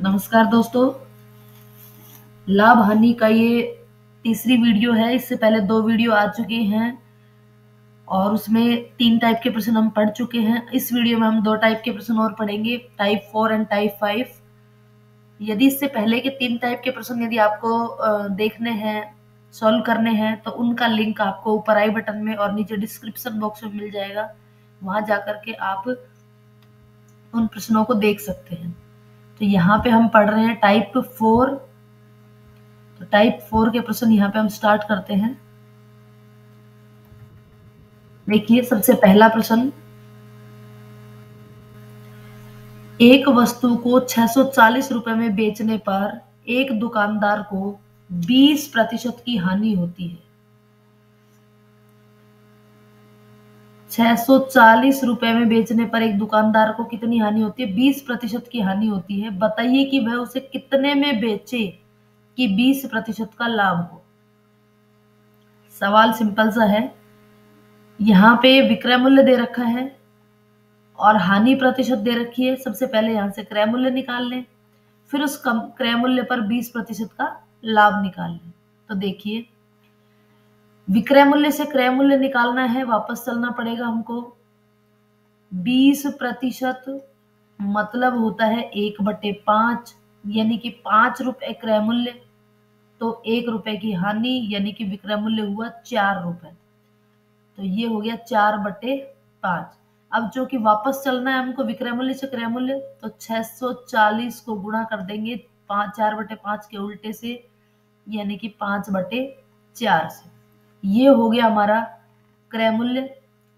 नमस्कार दोस्तों। लाभ हानि का ये तीसरी वीडियो है। इससे पहले 2 वीडियो आ चुके हैं और उसमें 3 टाइप के प्रश्न हम पढ़ चुके हैं। इस वीडियो में हम 2 टाइप के प्रश्न और पढ़ेंगे, टाइप 4 एंड टाइप 5। यदि इससे पहले के 3 टाइप के प्रश्न यदि आपको देखने हैं, सॉल्व करने हैं, तो उनका लिंक आपको ऊपर आई बटन में और नीचे डिस्क्रिप्शन बॉक्स में मिल जाएगा। वहां जाकर के आप उन प्रश्नों को देख सकते हैं। तो यहाँ पे हम पढ़ रहे हैं टाइप 4। तो टाइप 4 के प्रश्न यहाँ पे हम स्टार्ट करते हैं। देखिए, सबसे पहला प्रश्न, एक वस्तु को 640 रुपए में बेचने पर एक दुकानदार को 20% की हानि होती है। 640 रुपए में बेचने पर एक दुकानदार को कितनी हानि होती है? 20% की हानि होती है। बताइए कि वह उसे कितने में बेचे कि 20% का लाभ हो। सवाल सिंपल सा है। यहाँ पे विक्रय मूल्य दे रखा है और हानि प्रतिशत दे रखी है। सबसे पहले यहाँ से क्रय मूल्य निकाल लें, फिर उस क्रय मूल्य पर 20% का लाभ निकाल लें। तो देखिए, विक्रय मूल्य से क्रय मूल्य निकालना है, वापस चलना पड़ेगा हमको। 20% मतलब होता है 1/5, यानी कि 5 रुपए क्रय मूल्य, तो 1 रुपए की हानि, यानी कि विक्रय मूल्य हुआ 4 रुपए। तो ये हो गया 4/5। अब जो कि वापस चलना है हमको विक्रय मूल्य से क्रय मूल्य, तो 640 को गुणा कर देंगे 4/5 के उल्टे से, यानी कि 5/4 से। ये हो गया हमारा क्रय मूल्य।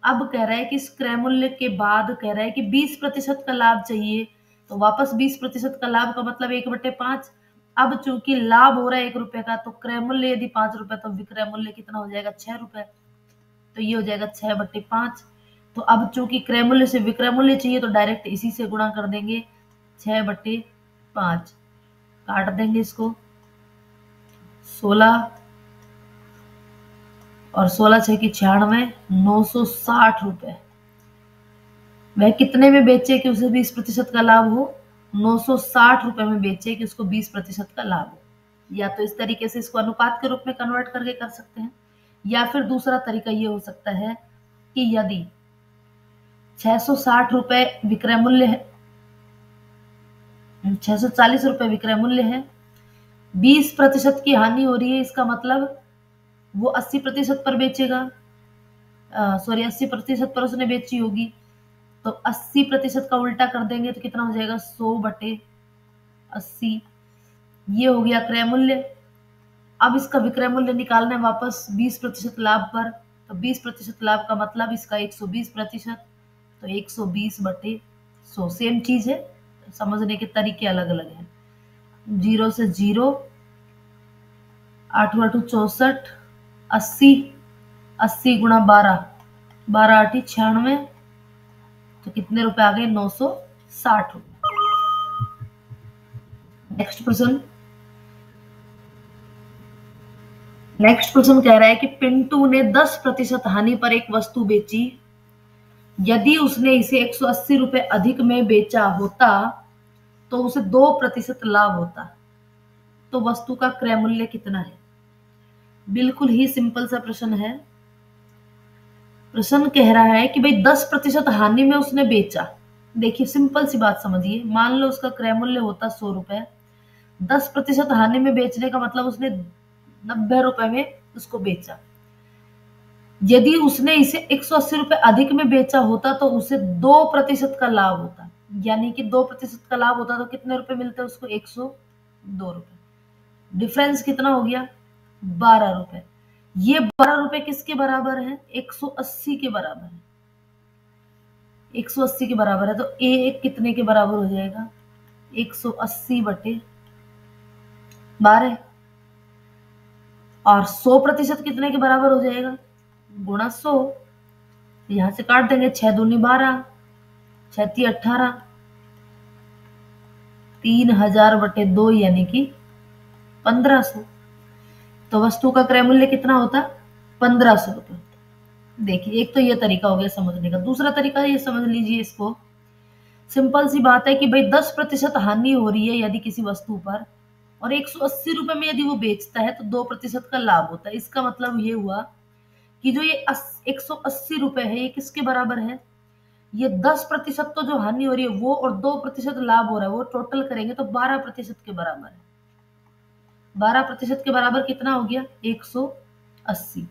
अब कह रहा है कि इस क्रय मूल्य के बाद कह रहा है कि 20% का लाभ चाहिए। तो वापस 20% का लाभ का मतलब 1/5। अब चूंकि लाभ हो रहा है 1 रुपए का, तो क्रय मूल्य यदि 5 रुपए, तो विक्रय मूल्य कितना हो जाएगा? 6 रुपए। तो ये हो जाएगा 6/5। तो अब चूंकि क्रय मूल्य से विक्रय मूल्य चाहिए, तो डायरेक्ट इसी से गुणा कर देंगे। 6/5 काट देंगे इसको, 16 और 16 6 की 96, 960 रुपए। वह कितने में बेचे कि उसे 20% का लाभ हो? 960 रुपए में बेचे कि उसको 20% का लाभ हो। या तो इस तरीके से इसको अनुपात के रूप में कन्वर्ट करके कर सकते हैं, या फिर दूसरा तरीका ये हो सकता है कि यदि 660 रुपए विक्रय मूल्य है, 640 रुपए विक्रय मूल्य है, 20% की हानि हो रही है, इसका मतलब वो 80% पर बेचेगा। सॉरी, 80% पर उसने बेची होगी। तो 80% का उल्टा कर देंगे तो कितना हो जाएगा? 100/80। ये हो गया क्रय मूल्य। अब इसका विक्रय मूल्य निकालना है वापस 20% लाभ पर। तो 20% लाभ का मतलब इसका 120%। तो 120/100 सेम चीज है, समझने के तरीके अलग अलग हैं। 0 से 0, 8 8 64, 80, 80 गुणा 12, 12 8 96। तो कितने रुपए आ गए? 960 रुपए। नेक्स्ट प्रश्न कह रहा है कि पिंटू ने 10% हानि पर एक वस्तु बेची। यदि उसने इसे 180 रुपए अधिक में बेचा होता तो उसे 2% लाभ होता। तो वस्तु का क्रय मूल्य कितना है? बिल्कुल ही सिंपल सा प्रश्न है। प्रश्न कह रहा है कि भाई 10% हानि में उसने बेचा। देखिए, सिंपल सी बात समझिए। मान लो उसका क्रय मूल्य होता 100 रुपए, 10% हानि में बेचने का मतलब उसने 90 रुपए में उसको बेचा। यदि उसने इसे 180 रुपए अधिक में बेचा होता तो उसे 2% का लाभ होता, यानी कि 2% का लाभ होता तो कितने रुपए मिलते हैं उसको? 102 रुपए। डिफरेंस कितना हो गया? 12 रुपए। ये 12 रुपए किसके बराबर है? 180 के बराबर है। 180 के बराबर है, तो एक कितने के बराबर हो जाएगा? 180/12। और 100% कितने के बराबर हो जाएगा? गुणा 100। यहां से काट देंगे, 6 दूनी 12, 6 ती 18, 3000/2 यानी कि 1500। तो वस्तु का क्रय मूल्य कितना होता? 1500 रुपए। देखिए, एक तो ये तरीका हो गया समझने का। दूसरा तरीका ये समझ लीजिए इसको सिंपल सी बात है कि भाई 10% हानि हो रही है यदि किसी वस्तु पर, और 180 रुपए में यदि वो बेचता है तो 2% का लाभ होता है। इसका मतलब ये हुआ कि जो ये 180 रुपए है ये किसके बराबर है, ये 10% तो जो हानि हो रही है वो, और 2% लाभ हो रहा है वो, टोटल करेंगे तो 12% के बराबर है। 12% के बराबर कितना हो गया, 180।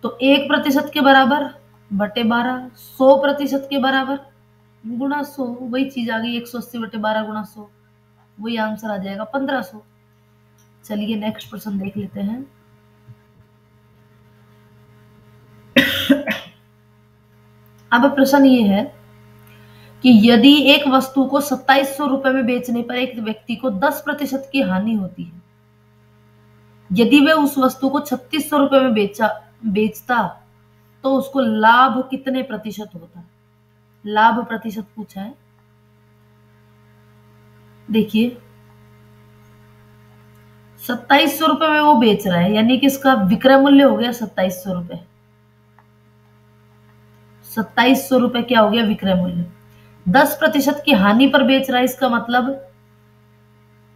तो 1% के बराबर बटे 12, 100% के बराबर गुणा 100, वही चीज आ गई, 180 बटे 12 गुणा 100, वही आंसर आ जाएगा 1500। चलिए नेक्स्ट प्रश्न देख लेते हैं। अब प्रश्न ये है कि यदि एक वस्तु को 2700 रुपए में बेचने पर एक व्यक्ति को 10% की हानि होती है, यदि वह उस वस्तु को 3600 रुपए में बेचता तो उसको लाभ कितने प्रतिशत होता। लाभ प्रतिशत पूछा है। देखिए 2700 रुपए में वो बेच रहा है, यानी कि इसका विक्रय मूल्य हो गया 2700 रुपए। 2700 रुपए क्या हो गया विक्रय मूल्य। 10% की हानि पर बेच रहा है, इसका मतलब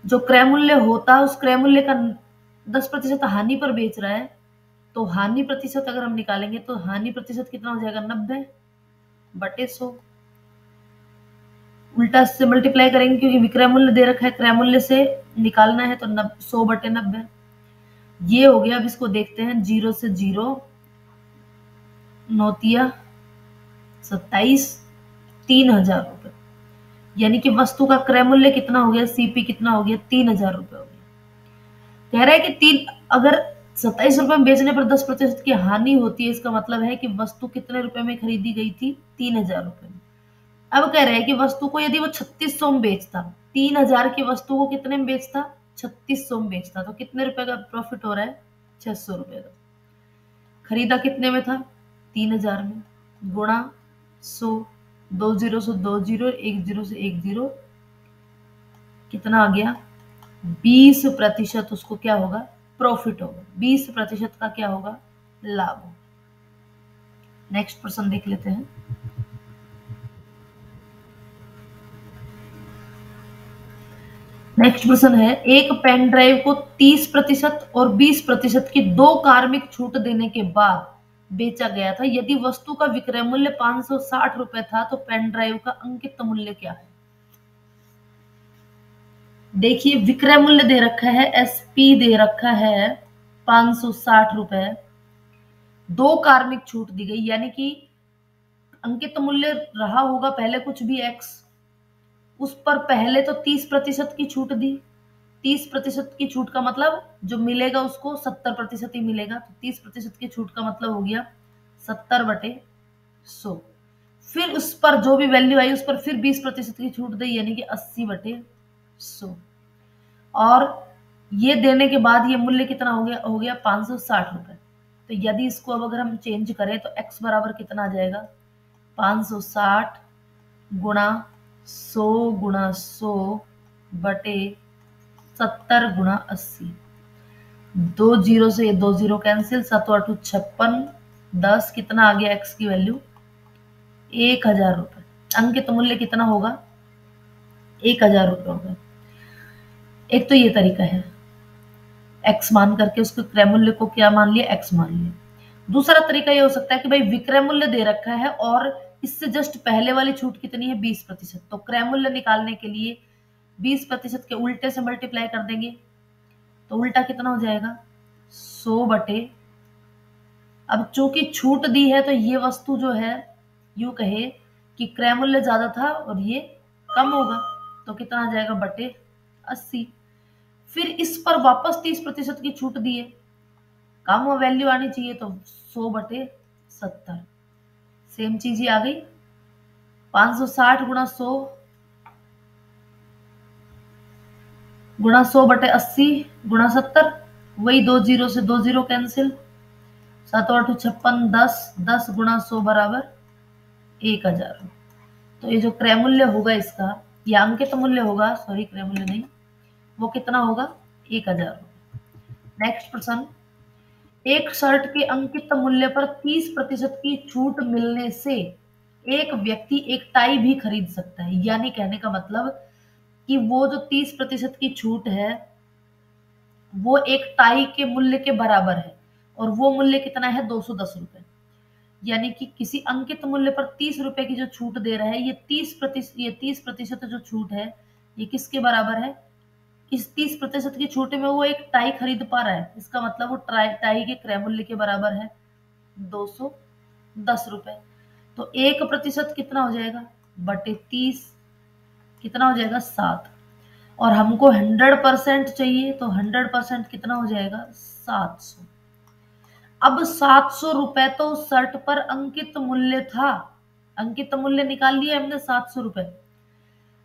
जो क्रय मूल्य होता है उस क्रय मूल्य का 10% हानि पर बेच रहा है, तो हानि प्रतिशत अगर हम निकालेंगे तो हानि प्रतिशत कितना हो जाएगा, 90 बटे 100। उल्टा से मल्टीप्लाई करेंगे क्योंकि विक्रय मूल्य दे रखा है, क्रय मूल्य से निकालना है तो 100 बटे 90 ये हो गया। अब इसको देखते हैं, 0 से 0 नौतिया 27, 3000 रुपए, यानी कि वस्तु का क्रय मूल्य कितना हो गया, सीपी कितना हो गया, 3000 रुपए हो गया। कह रहा है कि अगर 27 रुपए में बेचने पर 10% की हानि होती है, इसका मतलब है कि वस्तु कितने रुपए में खरीदी गई थी, 3000 रुपए में। अब कह रहे हैं कि वस्तु को यदि वो 3600 में बेचता, 3000 की वस्तु को कितने में बेचता, 3600 में बेचता, तो कितने रुपए का प्रॉफिट हो रहा है, 600 रुपए का। खरीदा कितने में था, 3000 में, गुणा 100, 2 जीरो से 2 जीरो, 1 जीरो से 1 जीरो, कितना आ गया, 20% उसको क्या होगा, प्रॉफिट होगा। 20% का क्या होगा, लाभ होगा। नेक्स्ट प्रश्न देख लेते हैं। नेक्स्ट प्रश्न है, एक पेन ड्राइव को 30% और 20% की दो कार्मिक छूट देने के बाद बेचा गया था। यदि वस्तु का विक्रय मूल्य 560 रुपए था तो पेन ड्राइव का अंकित मूल्य क्या है। देखिए विक्रय मूल्य दे रखा है, एसपी दे रखा है 560 रुपए, दो कार्मिक छूट दी गई, यानी कि अंकित मूल्य रहा होगा पहले कुछ भी एक्स, उस पर पहले तो 30% की छूट दी। 30% की छूट का मतलब जो मिलेगा उसको 70% ही मिलेगा, तो 30% की छूट का मतलब हो गया 70 बटे 100। फिर उस पर जो भी वैल्यू आई उस पर फिर 20% की छूट दी, यानी कि 80 बटे 100। और ये देने के बाद ये मूल्य कितना हो गया 560 रुपए। तो यदि इसको अब अगर हम चेंज करें तो x बराबर कितना आ जाएगा, 560 गुणा 100 गुणा 100 बटे 70 गुणा 80। 2 जीरो से ये 2 जीरो कैंसिल, 7 8 56, 10 कितना आ गया x की वैल्यू, 1000 रुपए। अंकित मूल्य कितना होगा, 1000 रुपए होगा। एक तो ये तरीका है, x मान करके उसके क्रय मूल्य को क्या मान लिया, x मान लिया। दूसरा तरीका ये हो सकता है कि भाई विक्रय मूल्य दे रखा है और इससे जस्ट पहले वाली छूट कितनी है, 20%, तो क्रय मूल्य निकालने के लिए 20% के उल्टे से मल्टीप्लाई कर देंगे, तो उल्टा कितना हो जाएगा, 100 बटे। अब चूंकि छूट दी है तो ये वस्तु जो है यूं कहे कि क्रय मूल्य ज्यादा था और ये कम होगा, तो कितना आ जाएगा, बटे 80। फिर इस पर वापस 30% की छूट दी है, कम वैल्यू आनी चाहिए, तो 100 बटे 70। सेम चीज ही आ गई, 560 गुणा 100 गुणा 100 बटे 80 गुणा 70, वही 2 जीरो से 2 जीरो कैंसिल, 7 8 56, 10 10 गुणा 100 बराबर 1000। तो ये जो क्रय मूल्य होगा इसका, या अंकित मूल्य होगा, सॉरी क्रय मूल्य नहीं, वो कितना होगा, 1000। नेक्स्ट प्रश्न, एक शर्ट के अंकित मूल्य पर 30% की छूट मिलने से एक व्यक्ति एक टाई भी खरीद सकता है। यानी कहने का मतलब कि वो जो 30% की छूट है वो एक टाई के मूल्य के बराबर है, और वो मूल्य कितना है, 210 रुपए। यानी कि किसी अंकित मूल्य पर 30 रुपए की जो छूट दे रहा है, ये 30% जो छूट है ये किसके बराबर है, इस 30% की छूट में वो एक टाई खरीद पा रहा है। इसका मतलब वो टाई के क्रय मूल्य के बराबर है 210 रुपए। तो 1% कितना हो जाएगा, बटे 30, कितना हो जाएगा, 7। और हमको 100% चाहिए, तो 100% कितना हो जाएगा, 700। अब 700 रुपए तो शर्ट पर अंकित मूल्य था, अंकित मूल्य निकाल लिया हमने 700 रुपए।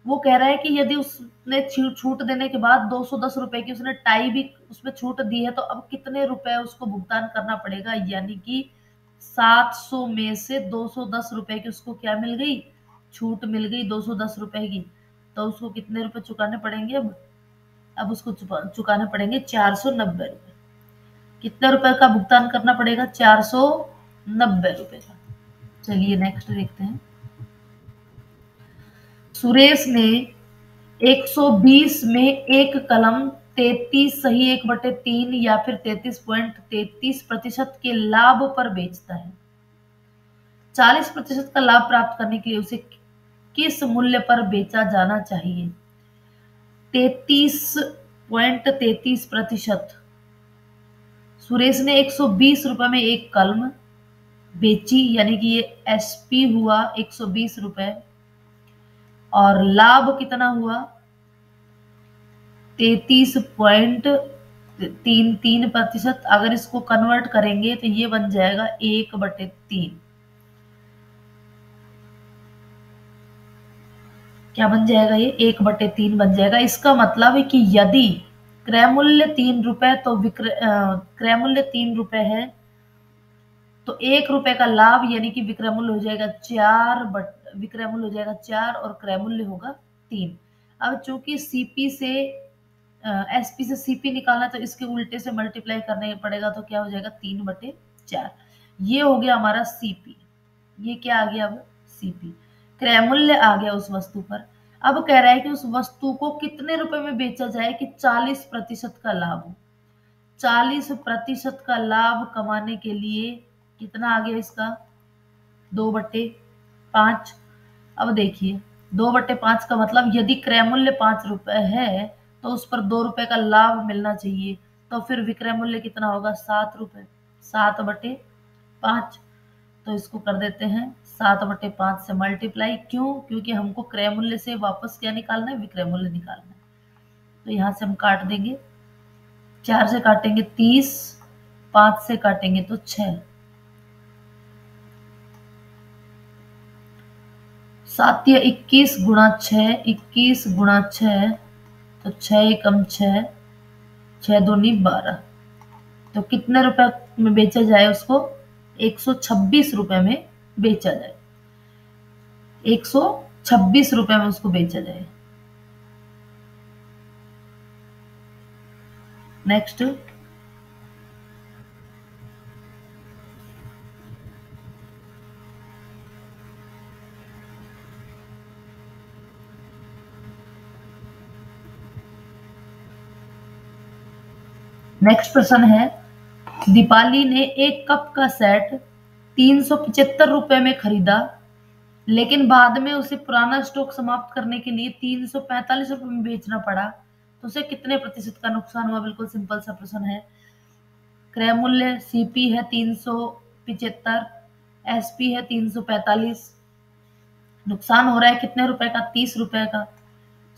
वो कह रहा है कि यदि उसने छूट देने के बाद 210 रुपए की उसने टाई भी उसमें छूट दी है, तो अब कितने रुपए उसको भुगतान करना पड़ेगा। यानी कि 700 में से 210 रुपए की उसको क्या मिल गई, छूट मिल गई 210 रुपए की। तो उसको कितने रुपए चुकाने पड़ेंगे, अब उसको चुकाने पड़ेंगे 490 रुपए। कितने रुपए का भुगतान करना पड़ेगा, 490 रुपए का। चलिए नेक्स्ट देखते हैं। सुरेश ने 120 में एक कलम 33 सही 1/3 या फिर 33.33% के लाभ पर बेचता है। 40% का लाभ प्राप्त करने के लिए उसे किस मूल्य पर बेचा जाना चाहिए। 33.33%। सुरेश ने 120 रुपए में एक कलम बेची, यानी कि ये एसपी हुआ 120 रुपए, और लाभ कितना हुआ, 33.33%। अगर इसको कन्वर्ट करेंगे तो ये बन जाएगा 1/3। क्या बन जाएगा, ये 1/3 बन जाएगा। इसका मतलब है कि यदि क्रय मूल्य 3 रुपए तो क्रय मूल्य 3 रुपए है, तो 1 रुपए का लाभ यानी कि विक्रय मूल्य हो जाएगा 4, विक्रय मूल्य हो जाएगा 4 और क्रय मूल्य होगा 3। अब चूंकि सीपी से एसपी से सीपी निकालना, तो इसके उल्टे से मल्टीप्लाई करने पड़ेगा, तो क्या हो जाएगा 3/4। ये हो गया हमारा सीपी। ये क्या आ गया, अब सीपी क्रय मूल्य आ गया उस वस्तु पर। अब कह रहा है कि उस वस्तु को कितने रुपए में बेचा जाए कि 40% का लाभ हो। 40% का लाभ कमाने के लिए कितना आ गया इसका, 2/5। अब देखिए 2/5 का मतलब यदि क्रय मूल्य 5 रुपए है तो उस पर 2 रुपए का लाभ मिलना चाहिए, तो फिर विक्रय मूल्य कितना होगा, 7 रुपए। 7/5। तो इसको कर देते हैं 7/5 से मल्टीप्लाई। क्यों, क्योंकि हमको क्रय मूल्य से वापस क्या निकालना है, विक्रय मूल्य निकालना है। तो यहाँ से हम काट देंगे, 4 से काटेंगे 30, 5 से काटेंगे तो 6, 7 या 21 गुणा 6, 21 गुणा 6, तो 6 एकम 6, 6 दूनी 12। तो कितने रुपए में बेचा जाए उसको, 126 रुपए में बेचा जाए, 126 रुपए में उसको बेचा जाए। नेक्स्ट, नेक्स्ट प्रश्न है, दीपाली ने एक कप का सेट 375 रुपए में खरीदा, लेकिन बाद में उसे पुराना स्टॉक समाप्त करने के लिए 345 रुपए में बेचना पड़ा, तो उसे कितने प्रतिशत का नुकसान हुआ। बिल्कुल सिंपल सा प्रश्न है। क्रय मूल्य सीपी है 375, एसपी है 345, नुकसान हो रहा है कितने रुपए का, 30 रुपए का।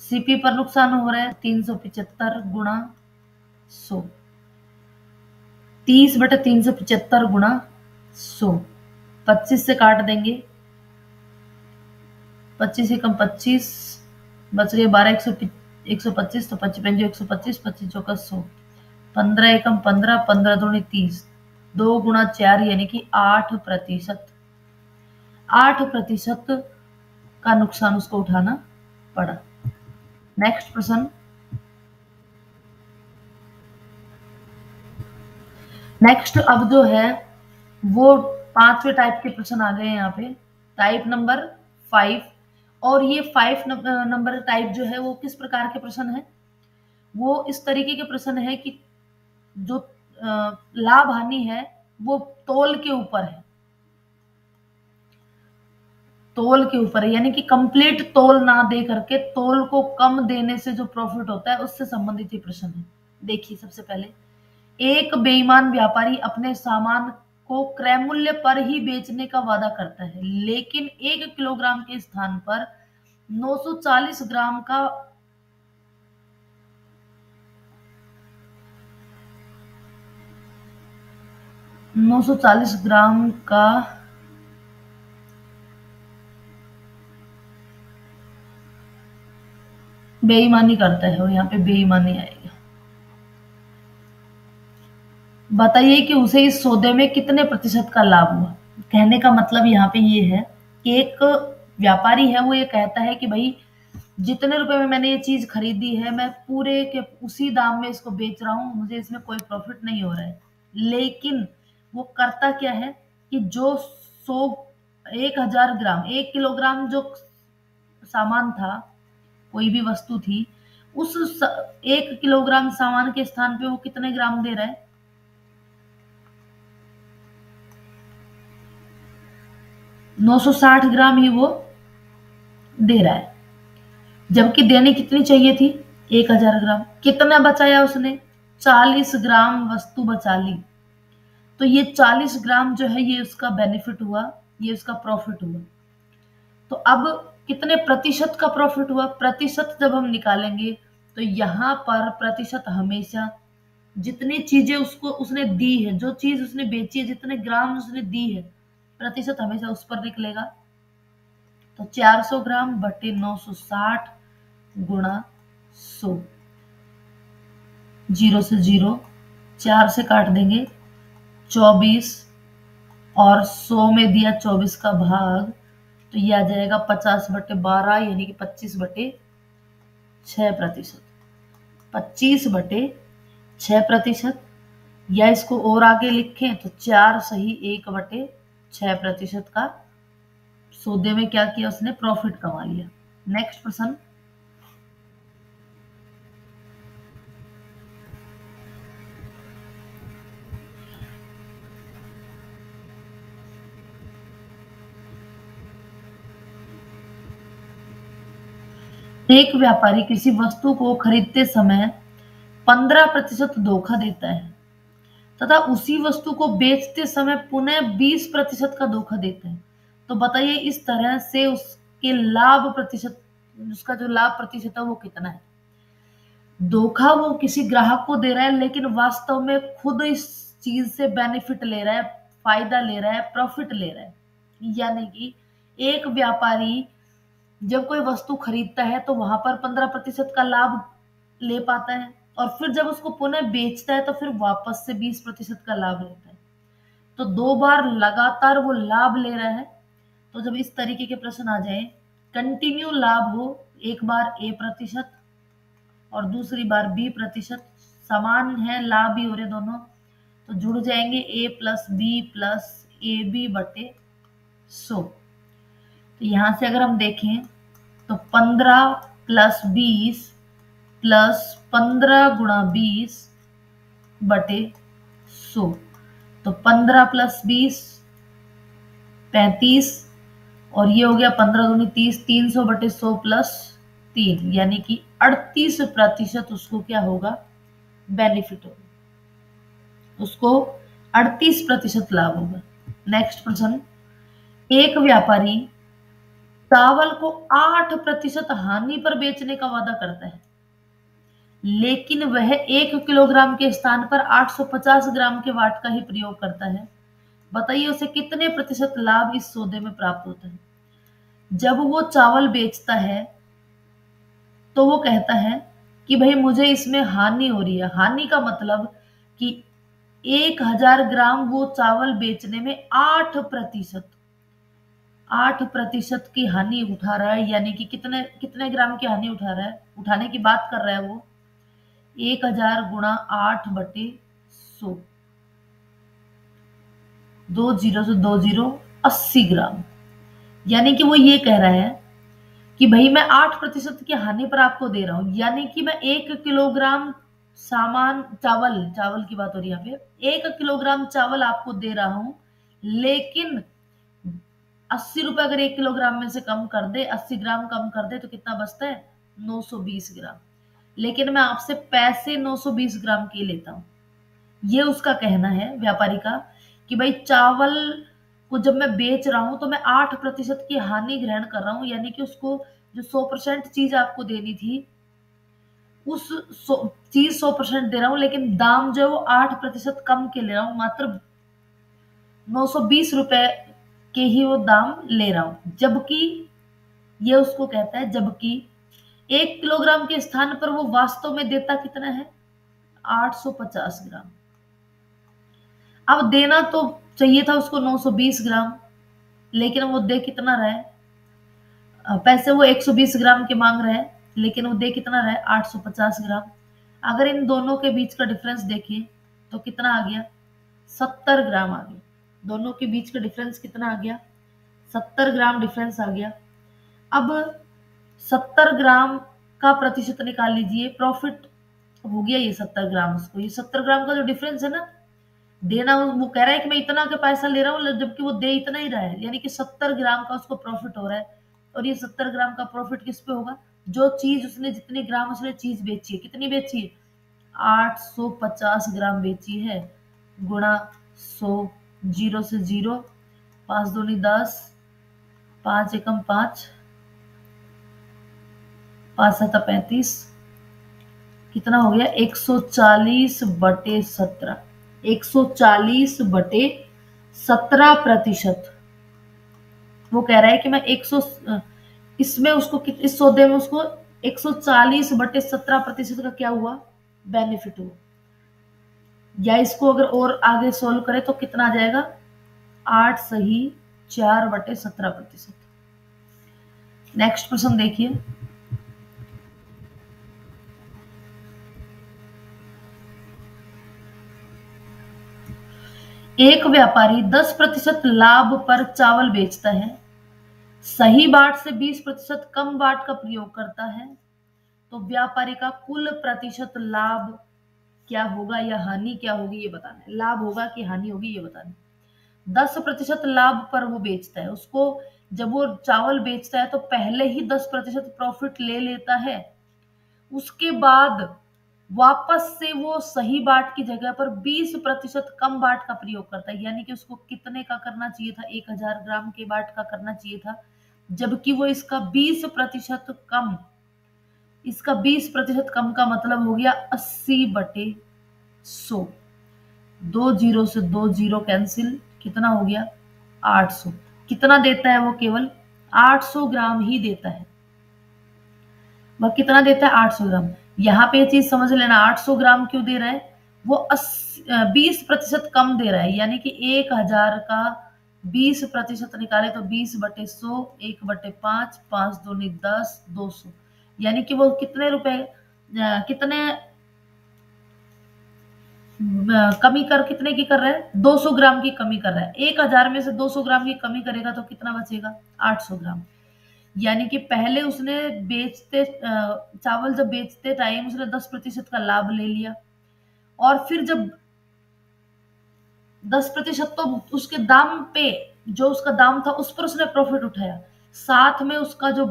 सीपी पर नुकसान हो रहा है 375 गुणा 100, 30/375 गुणा 100, 25 से काट देंगे, 25 एकम 25, बच गए 12, 125, तो 55 125, 25 चौका 100, 15 एकम 15, 15 दूनी 30, 2 गुणा 4 यानी कि 8%। 8% का नुकसान उसको उठाना पड़ा। नेक्स्ट प्रश्न, नेक्स्ट अब जो है वो 5वें टाइप के प्रश्न आ गए हैं यहाँ पे। Type number 5। और ये 5 नंबर टाइप जो है वो किस प्रकार के प्रश्न है, वो इस तरीके के प्रश्न है कि जो लाभ हानि है वो तोल के ऊपर है, तोल के ऊपर है, यानी कि कंप्लीट तोल ना दे करके तोल को कम देने से जो प्रॉफिट होता है उससे संबंधित ये प्रश्न है। देखिए सबसे पहले, एक बेईमान व्यापारी अपने सामान को क्रय मूल्य पर ही बेचने का वादा करता है, लेकिन 1 किलोग्राम के स्थान पर 940 ग्राम का 940 ग्राम का बेईमानी करता है, और यहाँ पे बेईमानी आएगा। बताइए कि उसे इस सौदे में कितने प्रतिशत का लाभ हुआ। कहने का मतलब यहाँ पे ये है कि एक व्यापारी है, वो ये कहता है कि भाई जितने रुपए में मैंने ये चीज खरीदी है, मैं पूरे के उसी दाम में इसको बेच रहा हूँ, मुझे इसमें कोई प्रॉफिट नहीं हो रहा है। लेकिन वो करता क्या है कि जो 1000 ग्राम 1 किलोग्राम जो सामान था, कोई भी वस्तु थी, उस 1 किलोग्राम सामान के स्थान पे वो कितने ग्राम दे रहा है, 960 ग्राम ही वो दे रहा है, जबकि देनी कितनी चाहिए थी, 1000 ग्राम। कितना बचाया उसने, 40 ग्राम वस्तु बचा ली। तो ये 40 ग्राम जो है ये उसका बेनिफिट हुआ, ये उसका प्रॉफिट हुआ। तो अब कितने प्रतिशत का प्रॉफिट हुआ, प्रतिशत जब हम निकालेंगे तो यहाँ पर प्रतिशत हमेशा जितनी चीजें उसको उसने दी है, जो चीज उसने बेची है, जितने ग्राम उसने दी है, प्रतिशत हमेशा उस पर निकलेगा। तो 400 ग्राम बटे 960 गुणा 100, 0 से 0, 4 से काट देंगे 24, और 100 में दिया 24 का भाग, तो ये आ जाएगा 50/12, यानी कि 25/6%। 25/6%, या इसको और आगे लिखें तो 4 सही 1/6% का सौदे में क्या किया उसने, प्रॉफिट कमा लिया। नेक्स्ट प्रश्न, एक व्यापारी किसी वस्तु को खरीदते समय 15% धोखा देता है तथा उसी वस्तु को बेचते समय पुनः 20% का धोखा देता है। तो बताइए इस तरह से उसके लाभ प्रतिशत, उसका जो लाभ प्रतिशत है वो कितना है। धोखा वो किसी ग्राहक को दे रहा है, लेकिन वास्तव में खुद इस चीज से बेनिफिट ले रहा है, फायदा ले रहा है, प्रॉफिट ले रहा है। यानी कि एक व्यापारी जब कोई वस्तु खरीदता है तो वहां पर 15% का लाभ ले पाता है, और फिर जब उसको पुनः बेचता है तो फिर वापस से 20% का लाभ लेता है। तो 2 बार लगातार वो लाभ ले रहा है। तो जब इस तरीके के प्रश्न आ जाए, कंटिन्यू लाभ हो, एक बार A% और दूसरी बार B%, समान है, लाभ भी हो रहे दोनों, तो जुड़ जाएंगे A+B+AB/100। तो यहां से अगर हम देखें तो 15 + 20 + 15 × 20/100, तो 15 + 20 35, और ये हो गया 15 दूनी 30, 300/100 + 3, यानी कि 38% उसको क्या होगा, बेनिफिट होगा, उसको 38% लाभ होगा। नेक्स्ट प्रश्न, एक व्यापारी चावल को 8% हानि पर बेचने का वादा करता है, लेकिन वह 1 किलोग्राम के स्थान पर 850 ग्राम के वाट का ही प्रयोग करता है। बताइए उसे कितने प्रतिशत लाभ इस सौदे में प्राप्त होता है। जब वो चावल बेचता है तो वो कहता है कि भाई मुझे इसमें हानि हो रही है। हानि का मतलब कि 1000 ग्राम वो चावल बेचने में 8% की हानि उठा रहा है, यानी कि कितने कितने ग्राम की हानि उठा रहा है, उठाने की बात कर रहा है वो, 1000 गुणा 8/100, 2 0 से 2 0, 80 ग्राम। यानी कि वो ये कह रहा है कि भाई मैं 8% की हानि पर आपको दे रहा हूं, यानी कि मैं 1 किलोग्राम सामान चावल चावल की बात हो रही है यहाँ पे, 1 किलोग्राम चावल आपको दे रहा हूं, लेकिन 80 रुपए अगर 1 किलोग्राम में से कम कर दे, 80 ग्राम कम कर दे तो कितना बचता है? 920 ग्राम। लेकिन मैं आपसे पैसे 920 ग्राम के लेता हूं। ये उसका कहना है व्यापारी का कि भाई चावल को जब मैं बेच रहा हूं तो मैं 8% की हानि ग्रहण कर रहा हूं, यानी कि उसको जो 100% चीज आपको देनी थी उस चीज 100% दे रहा हूं, लेकिन दाम जो है वो 8% कम के ले रहा हूं, मात्र 920 रुपए के ही वो दाम ले रहा हूं। जबकि ये उसको कहता है, जबकि 1 किलोग्राम के स्थान पर वो वास्तव में देता कितना है? 850 ग्राम। अब देना तो चाहिए था उसको 920 ग्राम, लेकिन वो दे कितना रहा है? पैसे वो 120 ग्राम के मांग रहा है, लेकिन वो दे कितना रहा है? 850 ग्राम। अगर इन दोनों के बीच का डिफरेंस देखें तो कितना आ गया? 70 ग्राम आ गया। दोनों के बीच का डिफरेंस कितना आ गया? 70 ग्राम डिफरेंस आ गया। अब 70 ग्राम का प्रतिशत निकाल लीजिए, प्रॉफिट हो गया ये 70 ग्राम। उसको ये 70 ग्राम का जो डिफरेंस है ना, देना वो कह रहा है कि मैं इतना का पैसा ले रहा हूँ, जबकि वो दे इतना ही रहा है, यानी कि 70 ग्राम का उसको प्रॉफिट हो रहा है। और ये 70 ग्राम का प्रॉफिट किस पे होगा? जो चीज उसने, जितनी ग्राम उसने चीज बेची है, कितनी बेची है? 850 ग्राम बेची है, गुणा 100, जीरो से जीरो, 5 दूनी 10, 5 एकम 5, 5 सता 35, कितना हो गया? 140/17। 140/17%। वो कह रहा है कि मैं 100, इसमें उसको इस सौदे में उसको 140/17% का क्या हुआ? बेनिफिट हुआ। या इसको अगर और आगे सोल्व करें तो कितना आ जाएगा? 8 सही 4/17%। नेक्स्ट प्रश्न देखिए। एक व्यापारी 10% लाभ पर चावल बेचता है, सही बाट से 20% कम बाट का प्रयोग करता है, तो व्यापारी का कुल प्रतिशत लाभ क्या होगा या हानि क्या होगी ये बताना है। लाभ होगा कि हानि होगी ये बताना है। 10% लाभ पर वो बेचता है, उसको जब वो चावल बेचता है तो पहले ही 10% प्रॉफिट ले लेता है, उसके बाद वापस से वो सही बाट की जगह पर 20% कम बाट का प्रयोग करता है, यानी कि उसको कितने का करना चाहिए था? 1000 ग्राम के बाट का करना चाहिए था, जबकि वो इसका 20% कम, इसका 20% कम का मतलब हो गया 80/100। 2 जीरो से 2 जीरो कैंसिल, कितना हो गया? 800। कितना देता है वो? केवल 800 ग्राम ही देता है। वह कितना देता है? 800 ग्राम। यहाँ पे ये चीज समझ लेना, 800 ग्राम क्यों दे रहा है? वो 20% कम दे रहा है, यानी कि 1000 का 20% निकाले तो 20/100, 1/5, 5 दूनी 10, 200। यानी कि वो कितने रुपए, कितने कमी कर, कितने की कर रहा है? 200 ग्राम की कमी कर रहा है। 1000 में से 200 ग्राम की कमी करेगा तो कितना बचेगा? 800 ग्राम। यानी कि पहले उसने बेचते चावल जब बेचते टाइम उसने 10% का लाभ ले लिया, और फिर जब 10% तो उसके दाम पे, जो उसका दाम था उस पर उसने प्रॉफिट उठाया, साथ में उसका जो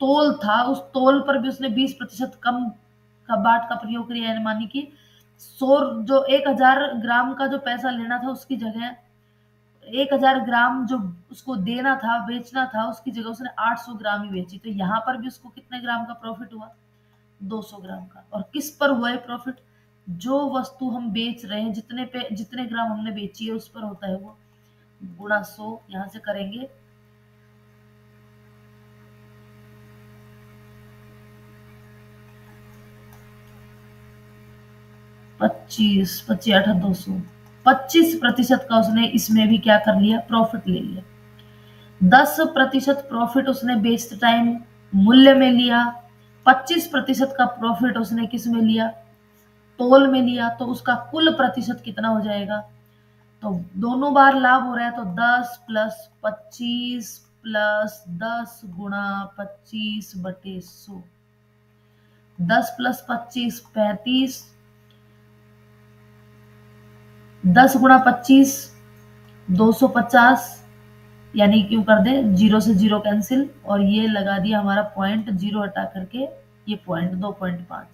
तोल था उस तोल पर भी उसने 20% कम का बाट का प्रयोग किया, यानी मानी कि 100, जो 1000 ग्राम का जो पैसा लेना था उसकी जगह 1000 ग्राम जो उसको देना था, बेचना था, उसकी जगह उसने 800 ग्राम ही बेची, तो यहाँ पर भी उसको कितने ग्राम का प्रॉफिट हुआ? 200 ग्राम का। और किस पर हुआ है प्रॉफिट? जो वस्तु हम बेच रहे हैं, जितने पे, जितने ग्राम हमने बेची है उस पर होता है वो, गुणा 100 यहाँ से करेंगे, 25, 25 8 200, 25% का उसने इसमें भी क्या कर लिया? प्रॉफिट ले लिया। 10% प्रॉफिट उसने बेचते टाइम मूल्य में लिया, 25% का प्रॉफिट उसने किस में लिया? तोल में लिया, तो उसका कुल प्रतिशत कितना हो जाएगा? तो दोनों बार लाभ हो रहा है, तो 10 + 25 प्लस 10 गुणा 25/100। 10 प्लस 25 35। 10 गुणा 25 250, यानी क्यों कर दे, जीरो से जीरो कैंसिल, और ये लगा दिया हमारा पॉइंट, जीरो हटा करके ये पॉइंट 2.5,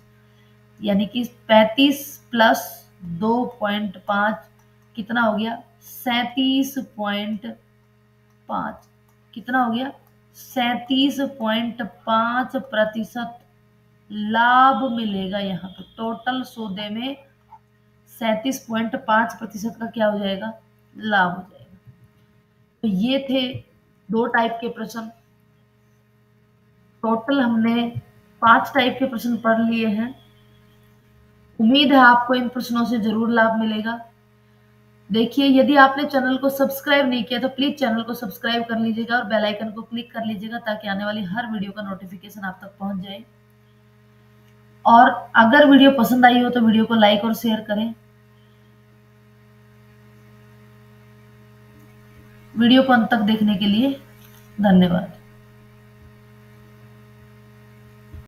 यानी कि 35 प्लस 2.5 कितना हो गया 37.5। कितना हो गया 37.5% लाभ मिलेगा। यहाँ पे टोटल सौदे में 37.5% का क्या हो जाएगा, लाभ हो जाएगा। तो ये थे 2 टाइप के प्रश्न। टोटल हमने 5 टाइप के प्रश्न पढ़ लिए हैं। उम्मीद है आपको इन प्रश्नों से जरूर लाभ मिलेगा। देखिए, यदि आपने चैनल को सब्सक्राइब नहीं किया तो प्लीज चैनल को सब्सक्राइब कर लीजिएगा और बेल आइकन को क्लिक कर लीजिएगा, ताकि आने वाली हर वीडियो का नोटिफिकेशन आप तक पहुंच जाए। और अगर वीडियो पसंद आई हो तो वीडियो को लाइक और शेयर करें। वीडियो को अंत तक देखने के लिए धन्यवाद।